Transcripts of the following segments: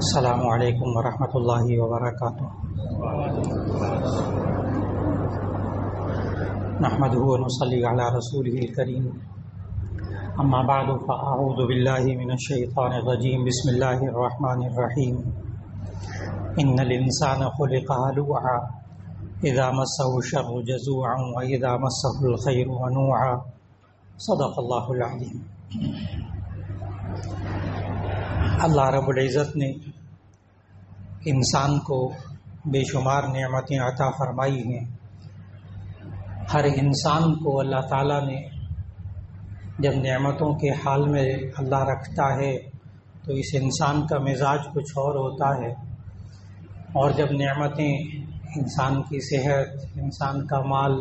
السلام علیکم ورحمۃ اللہ وبرکاتہ۔ نحمده ونصلی علی رسوله الکریم، اما بعد فاعوذ باللہ من الشیطان الرجیم، بسم اللہ الرحمن الرحیم۔ ان الانسان خلق هلوعا اذا مسه الشر جزوعا واذا مسه الخیر منوعا، صدق اللہ العظیم۔ اللہ رب العزت نے انسان کو بے شمار نعمتیں عطا فرمائی ہیں۔ ہر انسان کو اللہ تعالیٰ نے جب نعمتوں کے حال میں اللہ رکھتا ہے تو اس انسان کا مزاج کچھ اور ہوتا ہے، اور جب نعمتیں انسان کی صحت، انسان کا مال،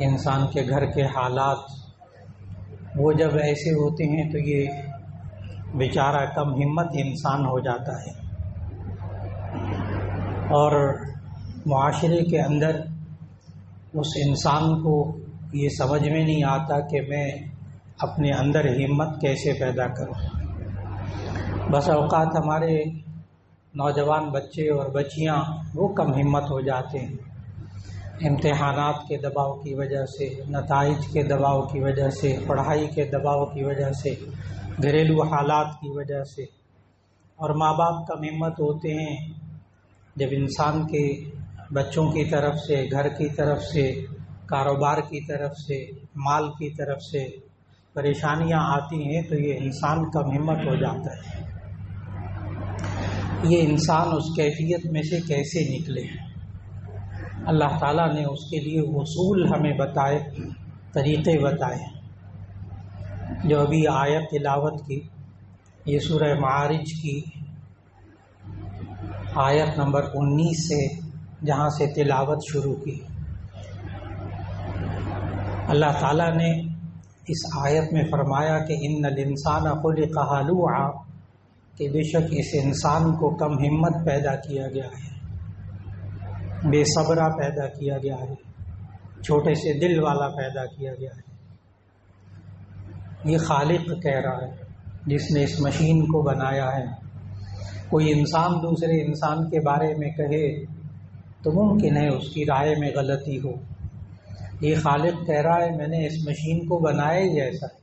انسان کے گھر کے حالات وہ جب ایسے ہوتے ہیں تو یہ بیچارہ کم ہمت انسان ہو جاتا ہے، اور معاشرے کے اندر اس انسان کو یہ سمجھ میں نہیں آتا کہ میں اپنے اندر ہمت کیسے پیدا کروں۔ بس اوقات ہمارے نوجوان بچے اور بچیاں وہ کم ہمت ہو جاتے ہیں، امتحانات کے دباؤ کی وجہ سے، نتائج کے دباؤ کی وجہ سے، پڑھائی کے دباؤ کی وجہ سے، گھریلو حالات کی وجہ سے، اور ماں باپ کم ہمت ہوتے ہیں جب انسان کے بچوں کی طرف سے، گھر کی طرف سے، کاروبار کی طرف سے، مال کی طرف سے پریشانیاں آتی ہیں تو یہ انسان کم ہمت ہو جاتا ہے۔ یہ انسان اس کیفیت میں سے کیسے نکلے؟ اللہ تعالیٰ نے اس کے لیے اصول ہمیں بتائے، طریقے بتائے، جو ابھی آیت تلاوت کی، یہ سورہ معارج کی آیت نمبر 19 سے جہاں سے تلاوت شروع کی۔ اللہ تعالیٰ نے اس آیت میں فرمایا کہ ان الانسان خلق ہلوعا، کہ بے شک اس انسان کو کم ہمت پیدا کیا گیا ہے، بے صبرا پیدا کیا گیا ہے، چھوٹے سے دل والا پیدا کیا گیا ہے۔ یہ خالق کہہ رہا ہے جس نے اس مشین کو بنایا ہے۔ کوئی انسان دوسرے انسان کے بارے میں کہے تو ممکن ہے اس کی رائے میں غلطی ہو، یہ خالق کہہ رہا ہے میں نے اس مشین کو بنایا ہی ایسا ہے۔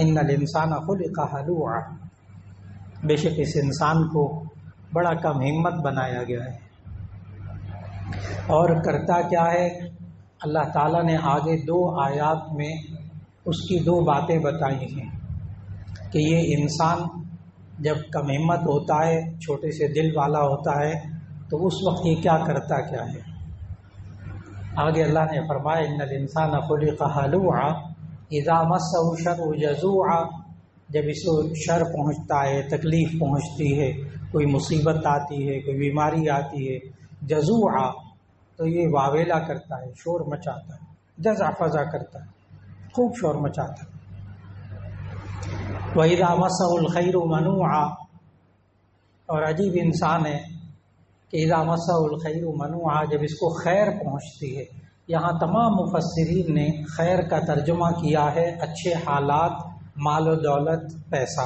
ان الانسان خلق ہلوعا، بے شک اس انسان کو بڑا کم ہمت بنایا گیا ہے۔ اور کرتا کیا ہے؟ اللہ تعالیٰ نے آگے 2 آیات میں اس کی 2 باتیں بتائی ہیں کہ یہ انسان جب کم ہمت ہوتا ہے، چھوٹے سے دل والا ہوتا ہے، تو اس وقت یہ کیا کرتا کیا ہے۔ آگے اللہ نے فرمایا ان الانسان خلق ہلوعا اذا مسہ الشر جزوعا، جب اس کو شر پہنچتا ہے، تکلیف پہنچتی ہے، کوئی مصیبت آتی ہے، کوئی بیماری آتی ہے، جزوعا تو یہ واویلا کرتا ہے، شور مچاتا ہے، جزع فزع کرتا ہے، خوب شور مچاتا ہے۔ وَإِذَا مَسَّهُ الْخَيْرُ مَنُوعًا، اور عجیب انسان ہے کہ اِذَا مَسَّهُ الْخَيْرُ مَنُوعًا، جب اس کو خیر پہنچتی ہے۔ یہاں تمام مفسرین نے خیر کا ترجمہ کیا ہے اچھے حالات، مال و دولت، پیسہ۔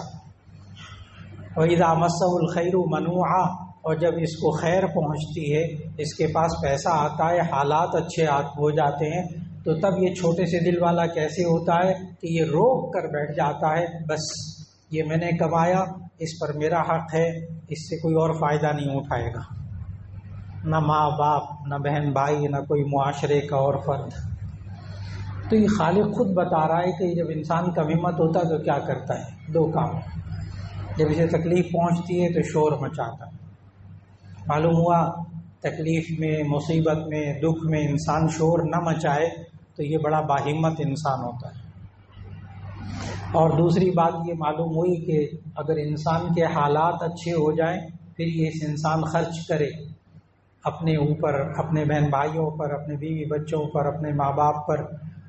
وَإِذَا مَسَّهُ الْخَيْرُ مَنُوعًا، اور جب اس کو خیر پہنچتی ہے، اس کے پاس پیسہ آتا ہے، حالات اچھے ہو جاتے ہیں، تو تب یہ چھوٹے سے دل والا کیسے ہوتا ہے کہ یہ روک کر بیٹھ جاتا ہے، بس یہ میں نے کمایا، اس پر میرا حق ہے، اس سے کوئی اور فائدہ نہیں اٹھائے گا، نہ ماں باپ، نہ بہن بھائی، نہ کوئی معاشرے کا اور فرد۔ تو یہ خالق خود بتا رہا ہے کہ جب انسان کا ہمت ہوتا ہے تو کیا کرتا ہے؟ 2 کام۔ جب اسے تکلیف پہنچتی ہے تو شور مچاتا ہے۔ معلوم ہوا تکلیف میں، مصیبت میں، دکھ میں انسان شور نہ مچائے تو یہ بڑا باہمت انسان ہوتا ہے۔ اور دوسری بات یہ معلوم ہوئی کہ اگر انسان کے حالات اچھے ہو جائیں پھر یہ اس انسان خرچ کرے اپنے اوپر، اپنے بہن بھائیوں پر، اپنے بیوی بچوں پر، اپنے ماں باپ پر،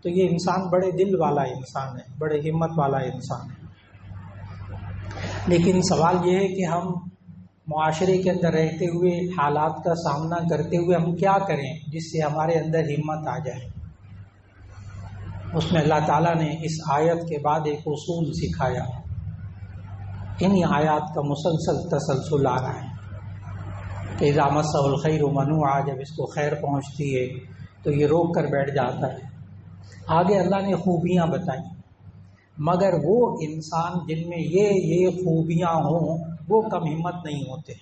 تو یہ انسان بڑے دل والا انسان ہے، بڑے ہمت والا انسان ہے۔ لیکن سوال یہ ہے کہ ہم معاشرے کے اندر رہتے ہوئے، حالات کا سامنا کرتے ہوئے ہم کیا کریں جس سے ہمارے اندر ہمت آ جائے۔ اس میں اللہ تعالیٰ نے اس آیت کے بعد ایک اصول سکھایا، انہی آیات کا مسلسل تسلسل آ رہا ہے کہ اذا مسہ الخیر منوعا، جب اس کو خیر پہنچتی ہے تو یہ روک کر بیٹھ جاتا ہے۔ آگے اللہ نے خوبیاں بتائیں، مگر وہ انسان جن میں یہ خوبیاں ہوں وہ کم ہمت نہیں ہوتے۔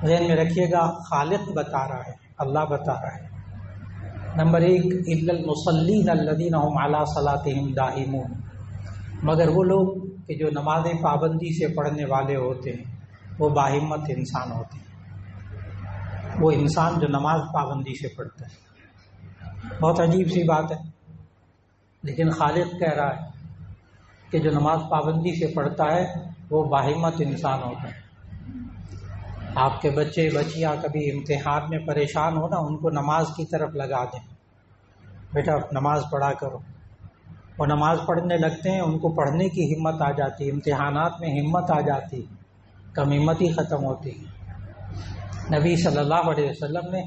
ذہن میں رکھیے گا، خالق بتا رہا ہے، اللہ بتا رہا ہے۔ نمبر 1، الا المصلین الذین هم علی صلاتهم دائمون، مگر وہ لوگ کہ جو نماز پابندی سے پڑھنے والے ہوتے ہیں وہ باہمت انسان ہوتے ہیں۔ وہ انسان جو نماز پابندی سے پڑھتا ہے، بہت عجیب سی بات ہے، لیکن خالق کہہ رہا ہے کہ جو نماز پابندی سے پڑھتا ہے وہ باہمت انسان ہوتا ہے۔ آپ کے بچے بچیاں کبھی امتحان میں پریشان ہو نا، ان کو نماز کی طرف لگا دیں، بیٹا نماز پڑھا کرو۔ وہ نماز پڑھنے لگتے ہیں، ان کو پڑھنے کی ہمت آ جاتی ہے، امتحانات میں ہمت آ جاتی، کم ہمتی ختم ہوتی۔ نبی صلی اللہ علیہ وسلم نے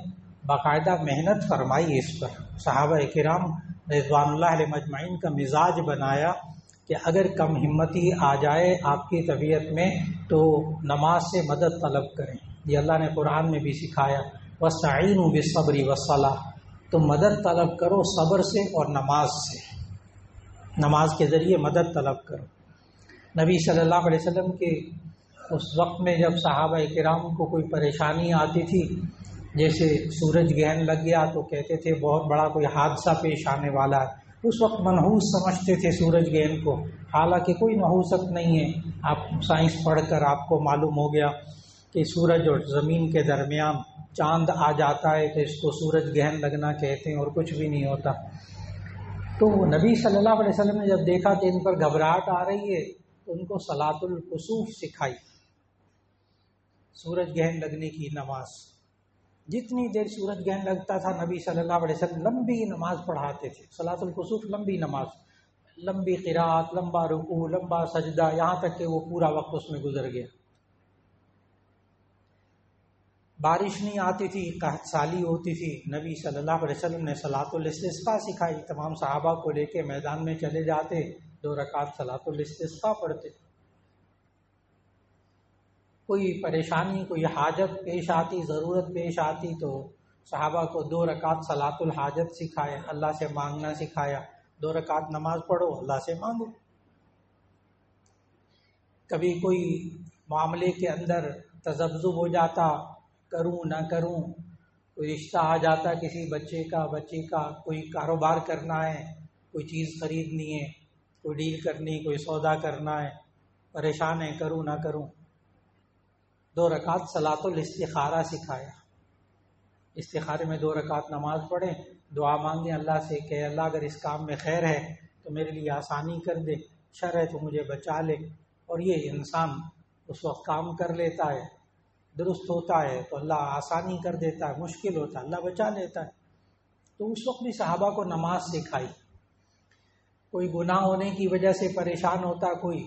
باقاعدہ محنت فرمائی اس پر، صحابہ کرام رضوان اللہ علیہ مجمعین کا مزاج بنایا کہ اگر کم ہمتی آ جائے آپ کی طبیعت میں تو نماز سے مدد طلب کریں۔ یہ اللہ نے قرآن میں بھی سکھایا، وَاسْتَعِینُوا بِالصَّبْرِ وَالصَّلَاةِ، تم مدد طلب کرو صبر سے اور نماز سے، نماز کے ذریعے مدد طلب کرو۔ نبی صلی اللہ علیہ وسلم کے اس وقت میں جب صحابہ کرام کو کوئی پریشانی آتی تھی، جیسے سورج گرہن لگ گیا تو کہتے تھے بہت بڑا کوئی حادثہ پیش آنے والا ہے، اس وقت منحوس سمجھتے تھے سورج گرہن کو، حالانکہ کوئی نحوست نہیں ہے۔ آپ سائنس پڑھ کر آپ کو معلوم ہو گیا کہ سورج اور زمین کے درمیان چاند آ جاتا ہے تو اس کو سورج گرہن لگنا کہتے ہیں، اور کچھ بھی نہیں ہوتا۔ تو نبی صلی اللہ علیہ وسلم نے جب دیکھا کہ ان پر گھبراہٹ آ رہی ہے تو ان کو صلاۃ الکسوف سکھائی، سورج گرہن لگنے کی نماز۔ جتنی دیر سورج گرہن لگتا تھا نبی صلی اللہ علیہ وسلم لمبی نماز پڑھاتے تھے، صلاۃ الکسوف لمبی نماز، لمبی قرات، لمبا رکوع، لمبا سجدہ، یہاں تک کہ وہ پورا وقت اس میں گزر گیا۔ بارش نہیں آتی تھی، قحط سالی ہوتی تھی، نبی صلی اللہ علیہ وسلم نے صلاۃ الاستسقاء سکھائی، تمام صحابہ کو لے کے میدان میں چلے جاتے، 2 رکعت صلاۃ الاستسقاء پڑھتے۔ کوئی پریشانی، کوئی حاجت پیش آتی، ضرورت پیش آتی تو صحابہ کو 2 رکعت صلاۃ الحاجت سکھایا، اللہ سے مانگنا سکھایا، 2 رکعت نماز پڑھو، اللہ سے مانگو۔ کبھی کوئی معاملے کے اندر تذبذب ہو جاتا، کروں نہ کروں، کوئی رشتہ آ جاتا کسی بچے کا، کوئی کاروبار کرنا ہے، کوئی چیز خریدنی ہے، کوئی ڈیل کرنی، کوئی سودا کرنا ہے، پریشان ہے کروں نہ کروں، 2 رکعت صلاۃ الاستخارہ سکھایا۔ استخارے میں 2 رکعت نماز پڑھیں، دعا مانگیں اللہ سے کہ اللہ اگر اس کام میں خیر ہے تو میرے لیے آسانی کر دے، شر ہے تو مجھے بچا لے۔ اور یہ انسان اس وقت کام کر لیتا ہے، درست ہوتا ہے تو اللہ آسانی کر دیتا ہے، مشکل ہوتا ہے اللہ بچا لیتا ہے۔ تو اس وقت بھی صحابہ کو نماز سکھائی۔ کوئی گناہ ہونے کی وجہ سے پریشان ہوتا کوئی،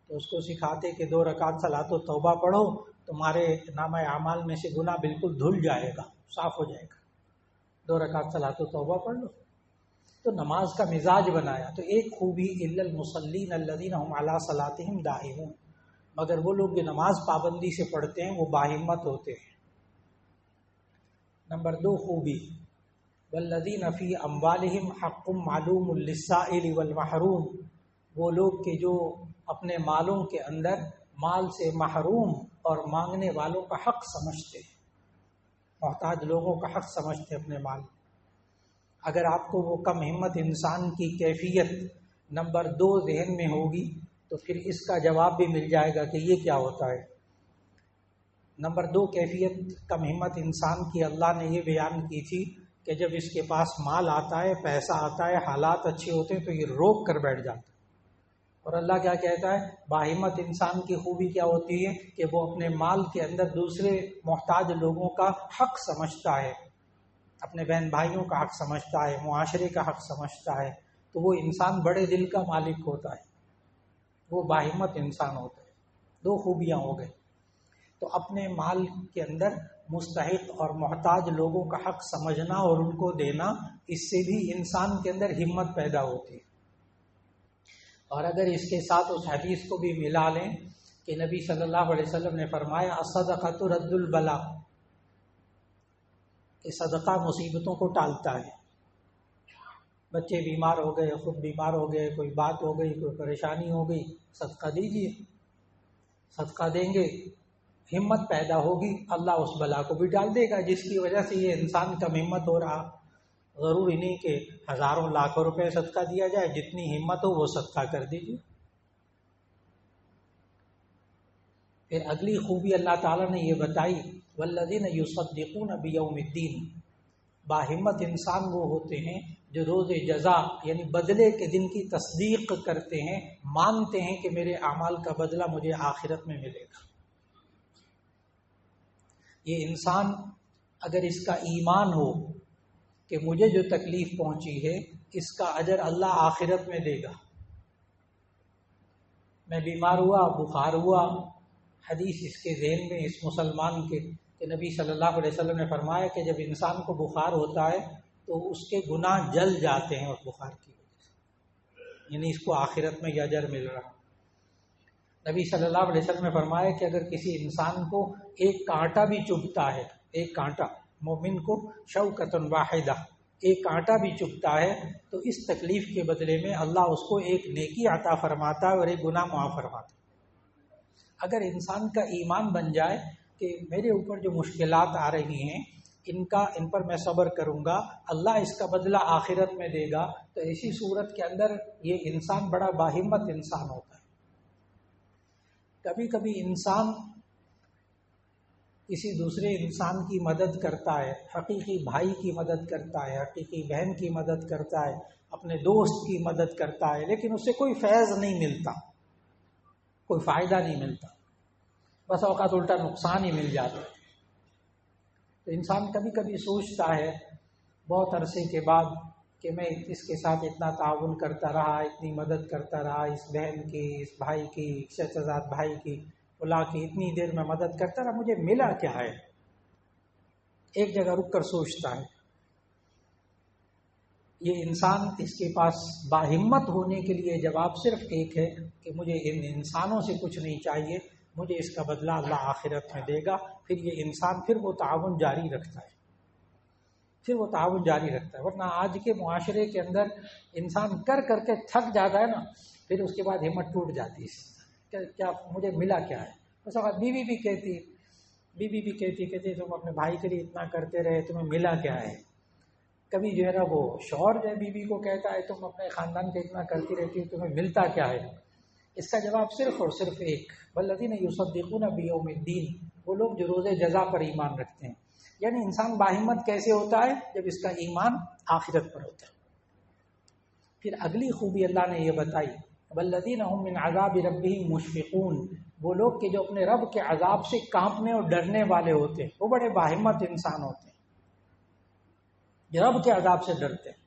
تو اس کو سکھاتے کہ 2 رکعت صلاۃ التوبہ پڑھو، تمہارے نامہ اعمال میں سے گناہ بالکل دھل جائے گا، صاف ہو جائے گا، 2 رکعت صلاۃ التوبہ پڑھ لو۔ تو نماز کا مزاج بنایا۔ تو ایک خوبی الا المصلین الذین هم علی صلاتهم دائمون، مگر وہ لوگ جو نماز پابندی سے پڑھتے ہیں وہ باہمت ہوتے ہیں۔ نمبر 2 خوبی والذین فی اموالہم حق معلوم للسائل والمحروم، وہ لوگ کہ جو اپنے مالوں کے اندر مال سے محروم اور مانگنے والوں کا حق سمجھتے ہیں، محتاج لوگوں کا حق سمجھتے اپنے مال۔ اگر آپ کو وہ کم ہمت انسان کی کیفیت نمبر 2 ذہن میں ہوگی تو پھر اس کا جواب بھی مل جائے گا کہ یہ کیا ہوتا ہے۔ نمبر 2 کیفیت کم ہمت انسان کی اللہ نے یہ بیان کی تھی کہ جب اس کے پاس مال آتا ہے، پیسہ آتا ہے، حالات اچھے ہوتے ہیں تو یہ روک کر بیٹھ جاتا ہے۔ اور اللہ کیا کہتا ہے؟ باہمت انسان کی خوبی کیا ہوتی ہے کہ وہ اپنے مال کے اندر دوسرے محتاج لوگوں کا حق سمجھتا ہے، اپنے بہن بھائیوں کا حق سمجھتا ہے، معاشرے کا حق سمجھتا ہے، تو وہ انسان بڑے دل کا مالک ہوتا ہے، وہ باہمت انسان ہوتا ہے۔ 2 خوبیاں ہو گئی۔ تو اپنے مال کے اندر مستحق اور محتاج لوگوں کا حق سمجھنا اور ان کو دینا، اس سے بھی انسان کے اندر ہمت پیدا ہوتی ہے۔ اور اگر اس کے ساتھ اس حدیث کو بھی ملا لیں کہ نبی صلی اللہ علیہ وسلم نے فرمایا الصدقۃ رد البلا، کہ صدقہ مصیبتوں کو ٹالتا ہے. بچے بیمار ہو گئے، خود بیمار ہو گئے، کوئی بات ہو گئی، کوئی پریشانی ہو گئی، صدقہ دیجیے. صدقہ دیں گے، ہمت پیدا ہوگی، اللہ اس بلا کو بھی ڈال دے گا جس کی وجہ سے یہ انسان کم ہمت ہو رہا. ضروری نہیں کہ ہزاروں لاکھوں روپے صدقہ دیا جائے، جتنی ہمت ہو وہ صدقہ کر دیجیے. پھر اگلی خوبی اللہ تعالیٰ نے یہ بتائی والذین یصدقون بیوم الدین، باہمت انسان وہ ہوتے ہیں جو روز جزا یعنی بدلے کے دن کی تصدیق کرتے ہیں، مانتے ہیں کہ میرے اعمال کا بدلہ مجھے آخرت میں ملے گا. یہ انسان اگر اس کا ایمان ہو کہ مجھے جو تکلیف پہنچی ہے اس کا اجر اللہ آخرت میں دے گا. میں بیمار ہوا، بخار ہوا، حدیث اس کے ذہن میں اس مسلمان کے کہ نبی صلی اللہ علیہ وسلم نے فرمایا کہ جب انسان کو بخار ہوتا ہے تو اس کے گناہ جل جاتے ہیں اس بخار کی وجہ سے، یعنی اس کو آخرت میں یہ اجر مل رہا. نبی صلی اللہ علیہ وسلم نے فرمایا کہ اگر کسی انسان کو ایک کانٹا بھی چبھتا ہے، ایک کانٹا، مومن کو شوکۃ واحدہ، ایک کانٹا بھی چبھتا ہے تو اس تکلیف کے بدلے میں اللہ اس کو ایک نیکی عطا فرماتا ہے اور ایک گناہ معاف فرماتا ہے. اگر انسان کا ایمان بن جائے کہ میرے اوپر جو مشکلات آ رہی ہیں ان پر میں صبر کروں گا، اللہ اس کا بدلہ آخرت میں دے گا، تو اسی صورت کے اندر یہ انسان بڑا باہمت انسان ہوتا ہے. کبھی کبھی انسان کسی دوسرے انسان کی مدد کرتا ہے، حقیقی بھائی کی مدد کرتا ہے، حقیقی بہن کی مدد کرتا ہے، اپنے دوست کی مدد کرتا ہے، لیکن اس سے کوئی فیض نہیں ملتا، کوئی فائدہ نہیں ملتا، بس اوقات الٹا نقصان ہی مل جاتا ہے. تو انسان کبھی کبھی سوچتا ہے بہت عرصے کے بعد کہ میں اس کے ساتھ اتنا تعاون کرتا رہا، اتنی مدد کرتا رہا، اس بہن کی، اس بھائی کی، شہزاد بھائی کی، فلاں کی، اتنی دیر میں مدد کرتا رہا، مجھے ملا کیا ہے؟ ایک جگہ رک کر سوچتا ہے. یہ انسان، اس کے پاس باہمت ہونے کے لیے جواب صرف ایک ہے کہ مجھے ان انسانوں سے کچھ نہیں چاہیے، مجھے اس کا بدلہ اللہ آخرت میں دے گا. پھر یہ انسان پھر وہ تعاون جاری رکھتا ہے، ورنہ آج کے معاشرے کے اندر انسان کر کر کے تھک جاتا ہے نا، پھر اس کے بعد ہمت ٹوٹ جاتی ہے. کیا مجھے ملا کیا ہے؟ اس وقت بیوی بھی کہتی تم اپنے بھائی کے لیے اتنا کرتے رہے، تمہیں ملا کیا ہے؟ کبھی جو ہے نا وہ شوہر جو ہے بیوی کو کہتا ہے تم اپنے خاندان کے اتنا کرتی رہتی ہو، تمہیں ملتا کیا ہے؟ اس کا جواب صرف اور صرف ایک، والذین یصدقون بیوم الدین، وہ لوگ جو روز جزا پر ایمان رکھتے ہیں. یعنی انسان باہمت کیسے ہوتا ہے؟ جب اس کا ایمان آخرت پر ہوتا ہے. پھر اگلی خوبی اللہ نے یہ بتائی والذین هم من عذاب ربهم مشفقون، وہ لوگ کہ جو اپنے رب کے عذاب سے کانپنے اور ڈرنے والے ہوتے ہیں، وہ بڑے باہمت انسان ہوتے ہیں جو رب کے عذاب سے ڈرتے ہیں.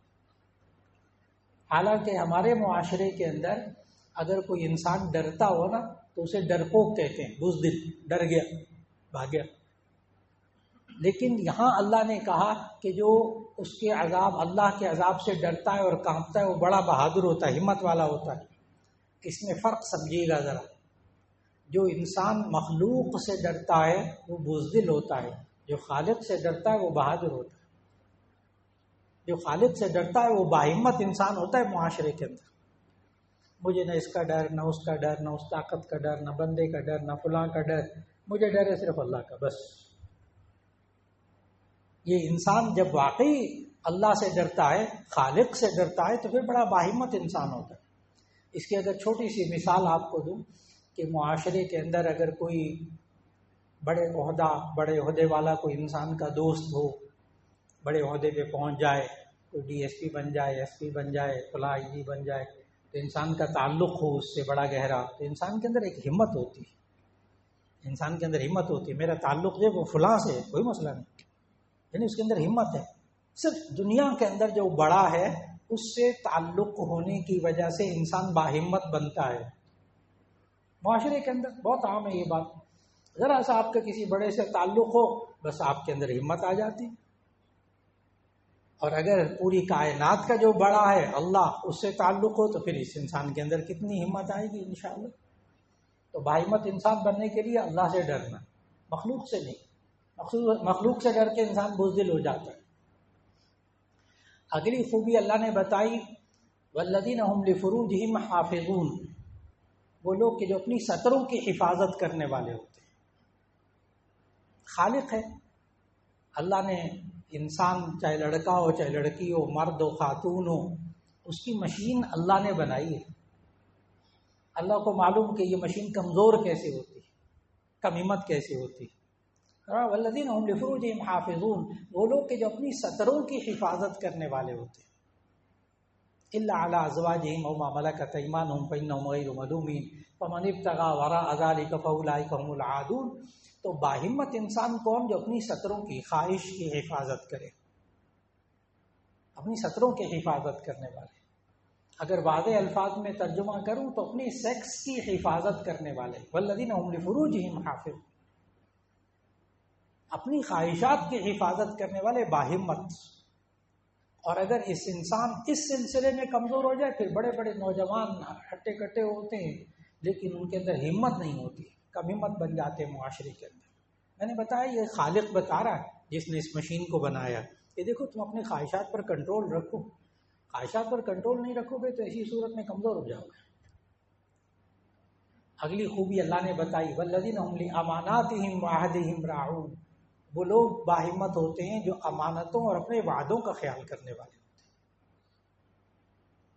حالانکہ ہمارے معاشرے کے اندر اگر کوئی انسان ڈرتا ہو نا تو اسے ڈرپوک کہتے ہیں، بزدل، ڈر گیا، بھاگ گیا. لیکن یہاں اللہ نے کہا کہ جو اس کے عذاب، اللہ کے عذاب سے ڈرتا ہے اور کانپتا ہے وہ بڑا بہادر ہوتا ہے، ہمت والا ہوتا ہے. اس میں فرق سمجھیے گا ذرا. جو انسان مخلوق سے ڈرتا ہے وہ بزدل ہوتا ہے، جو خالق سے ڈرتا ہے وہ بہادر ہوتا ہے. جو خالق سے ڈرتا ہے وہ باہمت انسان ہوتا ہے معاشرے کے اندر. مجھے نہ اس کا ڈر، نہ اس کا ڈر، نہ اس طاقت کا ڈر، نہ بندے کا ڈر، نہ فلاں کا ڈر، مجھے ڈر ہے صرف اللہ کا بس. یہ انسان جب واقعی اللہ سے ڈرتا ہے، خالق سے ڈرتا ہے، تو پھر بڑا باہمت انسان ہوتا ہے. اس کی اگر چھوٹی سی مثال آپ کو دوں کہ معاشرے کے اندر اگر کوئی بڑے عہدے والا کوئی انسان کا دوست ہو، بڑے عہدے پہ پہنچ جائے، کوئی ڈی ایس پی بن جائے، ایس پی بن جائے، فلاں آئی جی بن جائے، تو انسان کا تعلق ہو اس سے بڑا گہرا، تو انسان کے اندر ایک ہمت ہوتی ہے. انسان کے اندر ہمت ہوتی ہے، میرا تعلق جو ہے وہ فلاں سے، کوئی مسئلہ نہیں، یعنی اس کے اندر ہمت ہے. صرف دنیا کے اندر جو بڑا ہے اس سے تعلق ہونے کی وجہ سے انسان باہمت بنتا ہے. معاشرے کے اندر بہت عام ہے یہ بات، ذرا سا آپ کا کسی بڑے سے تعلق ہو بس آپ کے اندر ہمت آ جاتی. اور اگر پوری کائنات کا جو بڑا ہے اللہ، اس سے تعلق ہو تو پھر اس انسان کے اندر کتنی ہمت آئے گی انشاءاللہ۔ تو باہمت انسان بننے کے لیے اللہ سے ڈرنا، مخلوق سے نہیں۔ مخلوق سے ڈر کے انسان بزدل ہو جاتا ہے۔ اگلی خوبی اللہ نے بتائی والذین هم لفروجہم حافظون، وہ لوگ کہ جو اپنی ستروں کی حفاظت کرنے والے ہوتے ہیں۔ خالق ہے اللہ نے انسان، چاہے لڑکا ہو چاہے لڑکی ہو، مرد ہو خاتون ہو، اس کی مشین اللہ نے بنائی ہے۔ اللہ کو معلوم کہ یہ مشین کمزور کیسے ہوتی ہے، کم ہمت کیسے ہوتی ہے۔ والذین هم لفروجہم حافظون، وہ لوگ کہ جو اپنی ستروں کی حفاظت کرنے والے ہوتے ہیں۔ الا علی ازواجہم او ما ملکت ایمانہم فانہم غیر ملومین فمن ابتغى وراء ذلک فاولئک هم العادون۔ تو باہمت انسان کون؟ جو اپنی ستروں کی، خواہش کی حفاظت کرے، اپنی ستروں کی حفاظت کرنے والے۔ اگر واضح الفاظ میں ترجمہ کروں تو اپنی سیکس کی حفاظت کرنے والے، والذین هم لفروجہم حافظون، اپنی خواہشات کی حفاظت کرنے والے باہمت۔ اور اگر اس انسان اس سلسلے میں کمزور ہو جائے، پھر بڑے بڑے نوجوان ہٹے کٹے ہوتے ہیں لیکن ان کے اندر ہمت نہیں ہوتی، کم ہمت بن جاتے ہیں معاشرے کے اندر۔ میں نے بتایا یہ خالق بتا رہا ہے جس نے اس مشین کو بنایا، یہ دیکھو تم اپنی خواہشات پر کنٹرول رکھو، خواہشات پر کنٹرول نہیں رکھو گے تو اسی صورت میں کمزور ہو جاؤ گے۔ اگلی خوبی اللہ نے بتائی والذین هم لاماناتہم وعہدہم راعون، وہ لوگ باہمت ہوتے ہیں جو امانتوں اور اپنے وعدوں کا خیال کرنے والے ہوتے ہیں۔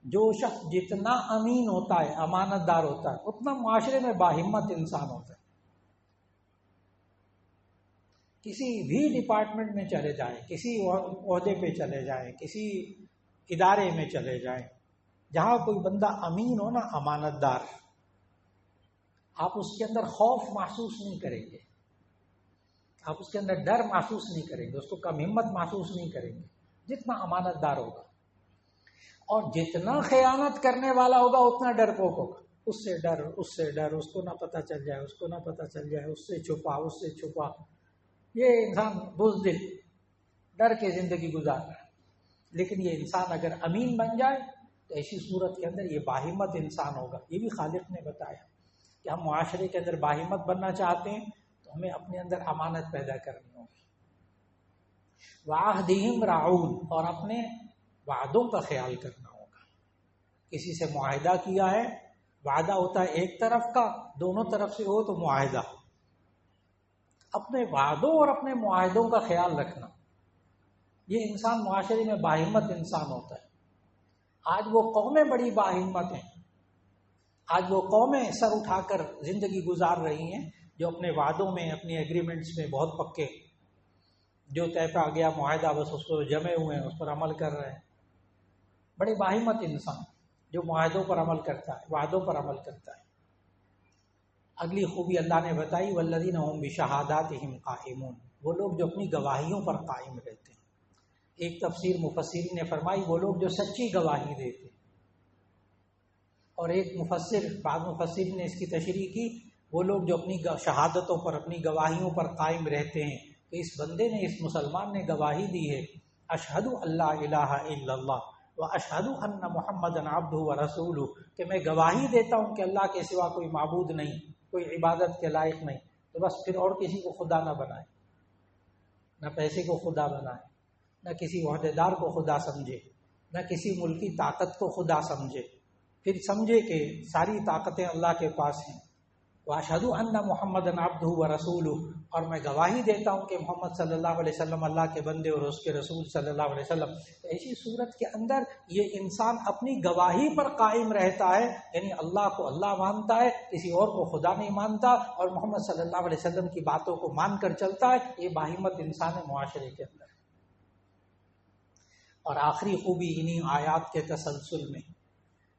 جو شخص جتنا امین ہوتا ہے، امانت دار ہوتا ہے، اتنا معاشرے میں باہمت انسان ہوتا ہے۔ کسی بھی ڈپارٹمنٹ میں چلے جائیں، کسی عہدے پہ چلے جائیں، کسی ادارے میں چلے جائیں، جہاں کوئی بندہ امین ہو نا، امانت دار، آپ اس کے اندر خوف محسوس نہیں کریں گے، آپ اس کے اندر ڈر محسوس نہیں کریں گے، اس کو کم ہمت محسوس نہیں کریں گے جتنا امانت دار ہوگا۔ اور جتنا خیانت کرنے والا ہوگا اتنا ڈرپوک ہوگا، اس سے ڈر، اس سے ڈر، اس کو نہ پتہ چل جائے، اس کو نہ پتہ چل جائے، اس سے چھپا، اس سے چھپا۔ یہ انسان بزدل ڈر کے زندگی گزار رہا ہے۔ لیکن یہ انسان اگر امین بن جائے تو ایسی صورت کے اندر یہ باہمت انسان ہوگا۔ یہ بھی خالق نے بتایا کہ ہم معاشرے کے اندر باہمت بننا چاہتے ہیں تو ہمیں اپنے اندر امانت پیدا کرنی ہوگی۔ وعہدہم راعون، اور اپنے وعدوں کا خیال کرنا ہوگا۔ کسی سے معاہدہ کیا ہے، وعدہ ہوتا ہے ایک طرف کا، دونوں طرف سے ہو تو معاہدہ، اپنے وعدوں اور اپنے معاہدوں کا خیال رکھنا، یہ انسان معاشرے میں باہمت انسان ہوتا ہے۔ آج وہ قومیں بڑی باہمت ہیں، آج وہ قومیں سر اٹھا کر زندگی گزار رہی ہیں جو اپنے وعدوں میں، اپنی ایگریمنٹس میں بہت پکے، جو طے پا گیا معاہدہ بس اس کو جمے ہوئے ہیں، اس پر عمل کر رہے ہیں۔ بڑے باہمت انسان جو معاہدوں پر عمل کرتا ہے، وعدوں پر عمل کرتا ہے۔ اگلی خوبی اللہ نے بتائی والذین هم بشہاداتہم قائمون، وہ لوگ جو اپنی گواہیوں پر قائم رہتے ہیں۔ ایک تفسیر مفسرین نے فرمائی وہ لوگ جو سچی گواہی دیتے ہیں، اور ایک مفسر، بعض مفسرین نے اس کی تشریح کی، وہ لوگ جو اپنی شہادتوں پر، اپنی گواہیوں پر قائم رہتے ہیں کہ اس بندے نے، اس مسلمان نے گواہی دی ہے اشہد اللہ الہ الا اللہ واشہد ان محمدا عبدہ ورسولہ، کہ میں گواہی دیتا ہوں کہ اللہ کے سوا کوئی معبود نہیں، کوئی عبادت کے لائق نہیں، تو بس پھر اور کسی کو خدا نہ بنائے، نہ پیسے کو خدا بنائے، نہ کسی عہدیدار کو خدا سمجھے، نہ کسی ملکی طاقت کو خدا سمجھے، پھر سمجھے کہ ساری طاقتیں اللہ کے پاس ہیں۔ واشہد ان محمدا عبدہ ورسولہ، اور میں گواہی دیتا ہوں کہ محمد صلی اللہ علیہ وسلم اللہ کے بندے اور اس کے رسول صلی اللہ علیہ وسلم۔ تو ایسی صورت کے اندر یہ انسان اپنی گواہی پر قائم رہتا ہے، یعنی اللہ کو اللہ مانتا ہے، کسی اور کو خدا نہیں مانتا، اور محمد صلی اللہ علیہ وسلم کی باتوں کو مان کر چلتا ہے۔ یہ باہمت انسان ہے معاشرے کے اندر۔ اور آخری خوبی انہی آیات کے تسلسل میں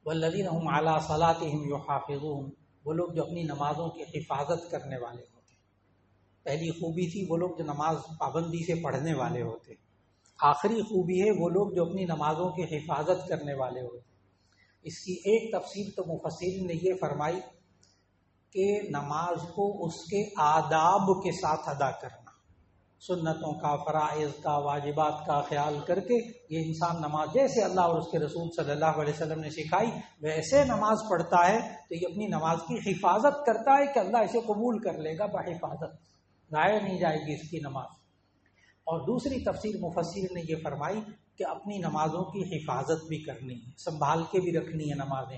والذین هم علی صلاتہم یحافظون، وہ لوگ جو اپنی نمازوں کی حفاظت کرنے والے ہوتے ہیں۔ پہلی خوبی تھی وہ لوگ جو نماز پابندی سے پڑھنے والے ہوتے ہیں، آخری خوبی ہے وہ لوگ جو اپنی نمازوں کی حفاظت کرنے والے ہوتے ہیں۔ اس کی ایک تفسیر تو مفسرین نے یہ فرمائی کہ نماز کو اس کے آداب کے ساتھ ادا کرنا، سنتوں کا، فرائض کا، واجبات کا خیال کر کے یہ انسان نماز جیسے اللہ اور اس کے رسول صلی اللہ علیہ وسلم نے سکھائی ویسے نماز پڑھتا ہے تو یہ اپنی نماز کی حفاظت کرتا ہے کہ اللہ اسے قبول کر لے گا بحفاظت، ضائع نہیں جائے گی اس کی نماز۔ اور دوسری تفسیر مفسر نے یہ فرمائی کہ اپنی نمازوں کی حفاظت بھی کرنی ہے، سنبھال کے بھی رکھنی ہے نمازیں،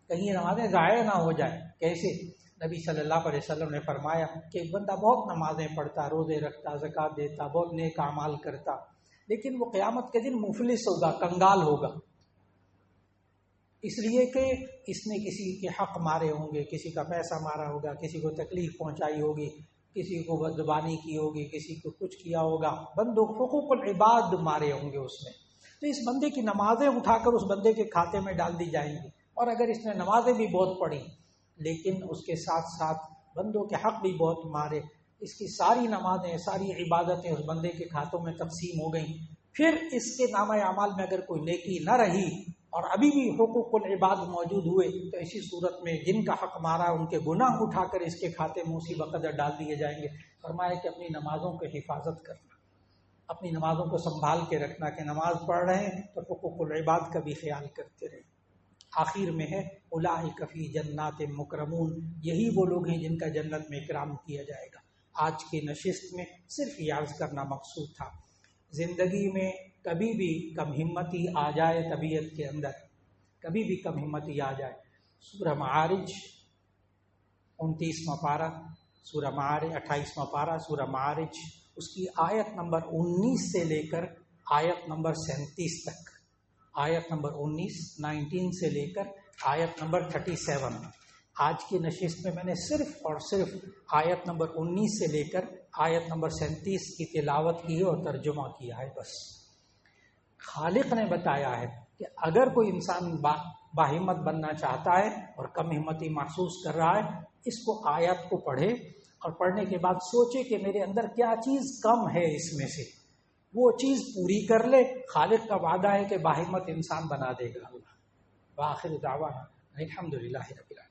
کہیں یہ نمازیں ضائع نہ ہو جائیں۔ کیسے؟ نبی صلی اللہ علیہ وسلم نے فرمایا کہ ایک بندہ بہت نمازیں پڑھتا، روزے رکھتا، زکوٰۃ دیتا، بہت نیک اعمال کرتا، لیکن وہ قیامت کے دن مفلس ہوگا، کنگال ہوگا، اس لیے کہ اس نے کسی کے حق مارے ہوں گے، کسی کا پیسہ مارا ہوگا، کسی کو تکلیف پہنچائی ہوگی، کسی کو بدزبانی کی ہوگی، کسی کو کچھ کیا ہوگا، بندوں حقوق العباد مارے ہوں گے اس نے، تو اس بندے کی نمازیں اٹھا کر اس بندے کے کھاتے میں ڈال دی جائیں گی۔ اور اگر اس نے نمازیں بھی بہت پڑھی لیکن اس کے ساتھ ساتھ بندوں کے حق بھی بہت مارے، اس کی ساری نمازیں، ساری عبادتیں اس بندے کے کھاتوں میں تقسیم ہو گئیں، پھر اس کے نامہ اعمال میں اگر کوئی نیکی نہ رہی اور ابھی بھی حقوق العباد موجود ہوئے تو اسی صورت میں جن کا حق مارا ان کے گناہ اٹھا کر اس کے کھاتے میں اسی وقت ڈال دیے جائیں گے۔ فرمایا کہ اپنی نمازوں کی حفاظت کرنا، اپنی نمازوں کو سنبھال کے رکھنا کہ نماز پڑھ رہے ہیں تو حقوق العباد کا بھی خیال کرتے رہیں۔ آخر میں ہے اولئک فی جنات مکرمون، یہی وہ لوگ ہیں جن کا جنت میں اکرام کیا جائے گا۔ آج کی نشست میں صرف یہ عرض کرنا مقصود تھا، زندگی میں کبھی بھی کم ہمتی آ جائے، طبیعت کے اندر کبھی بھی کم ہمتی آ جائے، سورہ معارج 29واں پارہ، سورہ معارج 28واں پارہ، سورہ معارج اس کی آیت نمبر 19 سے لے کر آیت نمبر 37 تک، آیت نمبر 19 سے لے کر آیت نمبر 37، آج کی نشست میں نے صرف اور صرف آیت نمبر 19 سے لے کر آیت نمبر 37 کی تلاوت کی ہے اور ترجمہ کیا ہے بس۔ خالق نے بتایا ہے کہ اگر کوئی انسان باہمت بننا چاہتا ہے اور کم ہمتی محسوس کر رہا ہے، اس کو آیت کو پڑھے اور پڑھنے کے بعد سوچے کہ میرے اندر کیا چیز کم ہے، اس میں سے وہ چیز پوری کر لے، خالق کا وعدہ ہے کہ باہمت انسان بنا دے گا اللہ۔ وآخر دعوانا الحمدللہ رب العالمین۔